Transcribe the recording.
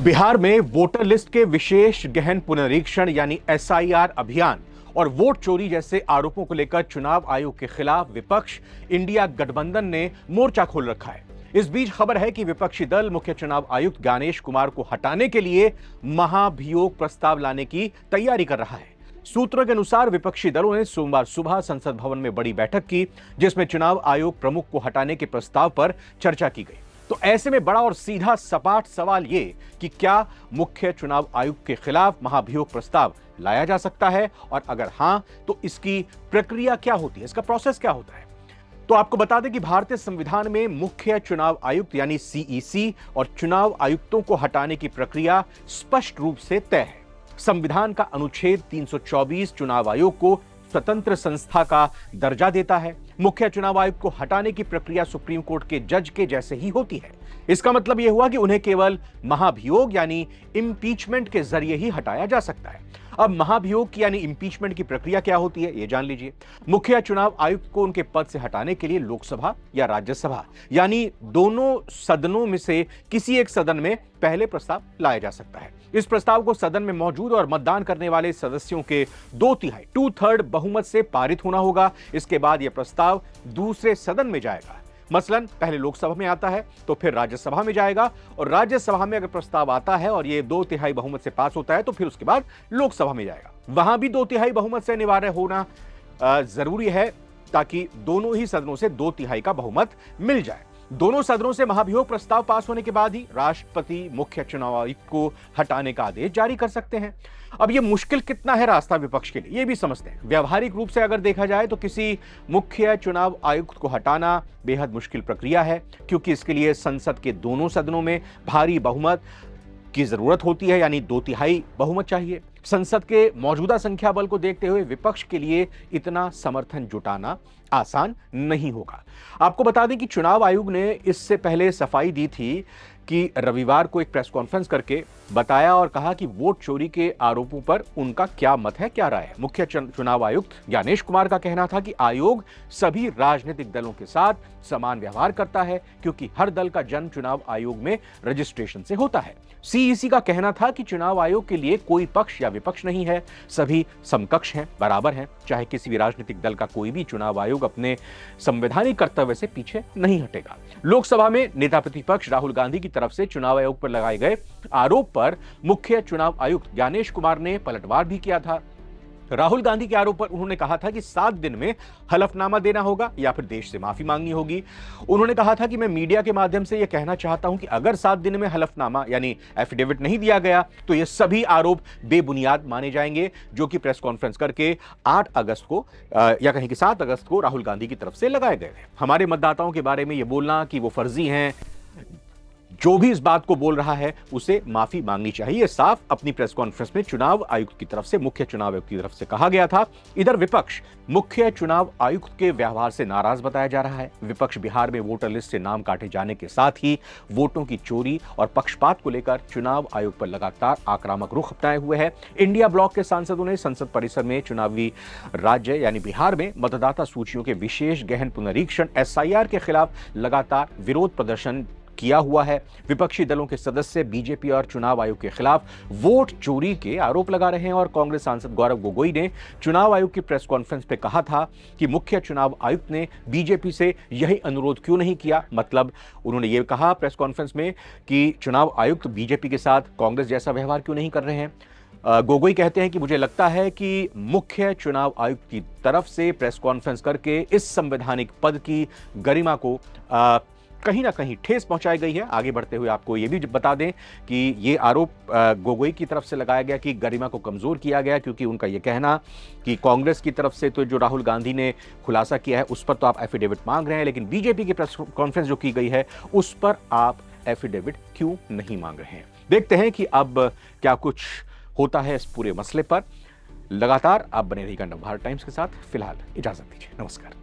बिहार में voter list के विशेष गहन पुनरीक्षण यानी एसआईआर अभियान और वोट चोरी जैसे आरोपों को लेकर चुनाव आयोग के खिलाफ विपक्ष इंडिया गठबंधन ने मोर्चा खोल रखा है। इस बीच खबर है कि विपक्षी दल मुख्य चुनाव आयुक्त ज्ञानेश कुमार को हटाने के लिए महाभियोग प्रस्ताव लाने की तैयारी कर रहा है। सूत्रों के अनुसार विपक्षी दलों ने सोमवार सुबह संसद भवन में बड़ी बैठक की, जिसमें चुनाव आयोग प्रमुख को हटाने के प्रस्ताव पर चर्चा की गई। तो ऐसे में बड़ा और सीधा सपाट सवाल ये कि क्या मुख्य चुनाव आयुक्त के खिलाफ महाभियोग प्रस्ताव लाया जा सकता है, और अगर हां तो इसकी प्रक्रिया क्या होती है, इसका प्रोसेस क्या होता है। तो आपको बता दें कि भारतीय संविधान में मुख्य चुनाव आयुक्त यानी सीईसी और चुनाव आयुक्तों को हटाने की प्रक्रिया स्पष्ट रूप से तय है। संविधान का अनुच्छेद 324 चुनाव आयोग को स्वतंत्र संस्था का दर्जा देता है। मुख्य चुनाव आयुक्त को हटाने की प्रक्रिया सुप्रीम कोर्ट के जज के जैसे ही होती है। इसका मतलब यह हुआ कि उन्हें केवल महाभियोग यानी इम्पीचमेंट के जरिए ही हटाया जा सकता है। अब महाभियोग की यानी इम्पीचमेंट की प्रक्रिया क्या होती है, यह जान लीजिए। मुख्य चुनाव आयुक्त को उनके पद से हटाने के लिए लोकसभा या राज्यसभा यानी दोनों सदनों में से किसी एक सदन में पहले प्रस्ताव लाया जा सकता है। इस प्रस्ताव को सदन में मौजूद और मतदान करने वाले सदस्यों के 2/3 2/3 बहुमत से पारित होना होगा। इसके बाद यह प्रस्ताव दूसरे सदन में जाएगा। मसलन पहले लोकसभा में आता है तो फिर राज्यसभा में जाएगा, और राज्यसभा में अगर प्रस्ताव आता है और यह 2/3 बहुमत से पास होता है तो फिर उसके बाद लोकसभा में जाएगा। वहां भी 2/3 बहुमत से अनिवार्य होना जरूरी है, ताकि दोनों ही सदनों से 2/3 का बहुमत मिल जाए। दोनों सदनों से महाभियोग प्रस्ताव पास होने के बाद ही राष्ट्रपति मुख्य चुनाव आयुक्त को हटाने का आदेश जारी कर सकते हैं। अब यह मुश्किल कितना है रास्ता विपक्ष के लिए, यह भी समझते हैं। व्यावहारिक रूप से अगर देखा जाए तो किसी मुख्य चुनाव आयुक्त को हटाना बेहद मुश्किल प्रक्रिया है, क्योंकि इसके लिए संसद के दोनों सदनों में भारी बहुमत की जरूरत होती है, यानी 2/3 बहुमत चाहिए। संसद के मौजूदा संख्या बल को देखते हुए विपक्ष के लिए इतना समर्थन जुटाना आसान नहीं होगा। आपको बता दें कि चुनाव आयोग ने इससे पहले सफाई दी थी कि रविवार को एक प्रेस कॉन्फ्रेंस करके बताया और कहा कि वोट चोरी के आरोपों पर उनका क्या मत है, क्या राय है। मुख्य चुनाव आयुक्त ज्ञानेश कुमार का कहना था कि आयोग सभी राजनीतिक दलों के साथ समान व्यवहार करता है, क्योंकि हर दल का जन्म चुनाव आयोग में रजिस्ट्रेशन से होता है। सीईसी का कहना था कि चुनाव आयोग के लिए कोई पक्ष या विपक्ष नहीं है, सभी समकक्ष हैं, बराबर हैं। चाहे किसी भी राजनीतिक दल का कोई भी चुनाव आयोग अपने संवैधानिक कर्तव्य से पीछे नहीं हटेगा। लोकसभा में नेता प्रतिपक्ष राहुल गांधी की तरफ से चुनाव आयोग पर लगाए गए आरोप पर मुख्य चुनाव आयुक्त ज्ञानेश कुमार ने पलटवार भी किया था। राहुल गांधी के आरोप पर उन्होंने कहा था कि 7 दिन में हलफनामा देना होगा या फिर देश से माफी मांगनी होगी। उन्होंने कहा था कि मैं मीडिया के माध्यम से यह कहना चाहता हूं कि अगर 7 दिन में हलफनामा यानी एफिडेविट नहीं दिया गया तो ये सभी आरोप बेबुनियाद माने जाएंगे, जो कि प्रेस कॉन्फ्रेंस करके 8 अगस्त को या कहीं कि 7 अगस्त को राहुल गांधी की तरफ से लगाए गए थे। हमारे मतदाताओं के बारे में यह बोलना कि वो फर्जी हैं, जो भी इस बात को बोल रहा है उसे माफी मांगनी चाहिए, साफ अपनी प्रेस कॉन्फ्रेंस में चुनाव आयुक्त की तरफ से, मुख्य चुनाव आयुक्त की तरफ से कहा गया था। इधर विपक्ष मुख्य चुनाव आयुक्त के व्यवहार से नाराज बताया जा रहा है। विपक्ष बिहार में वोटर लिस्ट से नाम काटे जाने के साथ ही वोटों की चोरी और पक्षपात को लेकर चुनाव आयोग पर लगातार आक्रामक रुख अपनाए हुए है। इंडिया ब्लॉक के सांसदों ने संसद परिसर में चुनावी राज्य यानी बिहार में मतदाता सूचियों के विशेष गहन पुनरीक्षण एसआईआर के खिलाफ लगातार विरोध प्रदर्शन किया हुआ है। विपक्षी दलों के सदस्य बीजेपी और चुनाव आयोग के खिलाफ वोट चोरी के आरोप लगा रहे हैं, और कांग्रेस सांसद गौरव गोगोई ने चुनाव आयोग की प्रेस कॉन्फ्रेंस पे कहा था कि मुख्य चुनाव आयुक्त ने बीजेपी से यही अनुरोध क्यों नहीं किया। मतलब उन्होंने ये कहा प्रेस कॉन्फ्रेंस में कि चुनाव आयुक्त बीजेपी के साथ कांग्रेस जैसा व्यवहार क्यों नहीं कर रहे हैं। गोगोई कहते हैं कि मुझे लगता है कि मुख्य चुनाव आयुक्त की तरफ से प्रेस कॉन्फ्रेंस करके इस संवैधानिक पद की गरिमा को कहीं ना कहीं ठेस पहुंचाई गई है। आगे बढ़ते हुए आपको यह भी बता दें कि ये आरोप गोगोई की तरफ से लगाया गया कि गरिमा को कमजोर किया गया, क्योंकि उनका यह कहना कि कांग्रेस की तरफ से तो जो राहुल गांधी ने खुलासा किया है उस पर तो आप एफिडेविट मांग रहे हैं, लेकिन बीजेपी की प्रेस कॉन्फ्रेंस जो की गई है उस पर आप एफिडेविट क्यों नहीं मांग रहे हैं। देखते हैं कि अब क्या कुछ होता है इस पूरे मसले पर। लगातार आप बने रहिएगा नवभारत टाइम्स के साथ। फिलहाल इजाजत दीजिए, नमस्कार।